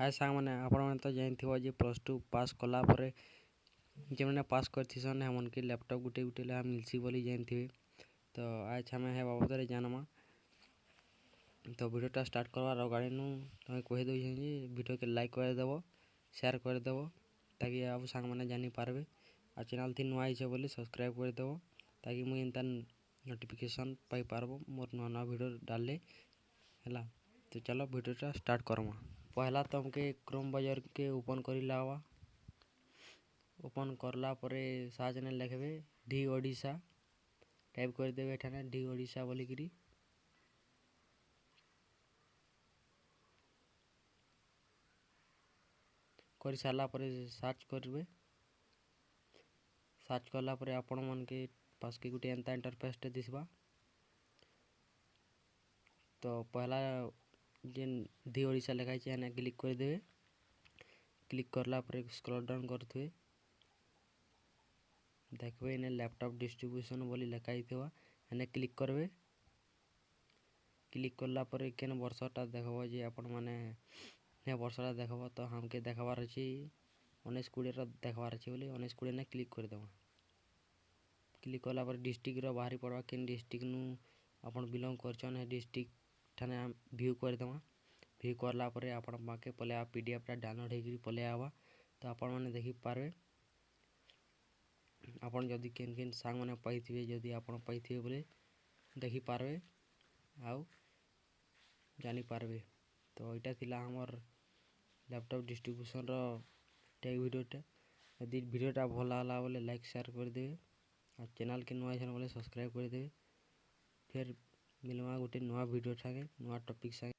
हाय सांग मैंने आपण तो जानथिबो जे +2 पास कला परे जे मैंने पास करथिसन हमन के लैपटॉप गुटे गुटे ला मिलसी बोली जानथिबे। तो आज हमें है बाबत रे जानमा। तो वीडियोटा स्टार्ट करवार गाड़ी नु तमे कहि दउ जे वीडियो के लाइक कर देबो, शेयर कर देबो ताकि आप सांग मैंने जानि पारबे। आ चैनल थी नुआ आइछे बोली सब्सक्राइब कर देबो ताकि मुई एंता नोटिफिकेशन पाई पारबो मोर नवा नवा वीडियो डालले हैला। तो चलो वीडियोटा स्टार्ट करमा। पहला तुमके क्रोम ब्राउज़र के ओपन करी लावा। ओपन करला परे साज ने लिखबे डी ओडिशा टाइप कर देबे एठाने डी ओडिशा बोली करी। कर साला परे सर्च करबे। सर्च करला परे आपण मन के पास के गुटे एंता इंटरफेस टे दिसबा। तो पहला जेन डी ओडिशा लिखाई छे एने क्लिक कर देबे। क्लिक करला परे स्क्रॉल डाउन करथवे देखबे ने लैपटॉप डिस्ट्रीब्यूशन बोली लिखाई थवा एने क्लिक करबे। क्लिक करला परे केन वर्षटा देखबो जे आपण माने हे वर्षटा देखबो। तो हमके देखबार अछि 19-20 र देखबार अछि बोली 19-20 ने क्लिक कर देबो। क्लिक करला परे डिस्ट्रिक्ट रो बाहरी पड़वा केन डिस्ट्रिक्ट नु आपण बिलोंग करछन हे डिस्ट्रिक्ट ठाने व्यू कर देबो। व्यू करला परे आपण माके पले आ पीडीएफ टा डाउनलोड हेकरी पले आवा। तो आपण माने देखि पारबे आपण जदी केन केन सांग माने पाइथिबे जदी आपण पाइथिबे बोले देखि पारबे आउ जानि पारबे। तो एटा थिला हमर लैपटॉप डिस्ट्रीब्यूशन रो टेक वीडियोटा। यदि वीडियोटा भल लागला बोले लाइक शेयर कर देबे और चैनल के नुआ छन बोले सब्सक्राइब कर देबे। फिर मिलवा गुटे नुआ वीडियो ठाके नुआ टॉपिक संगे।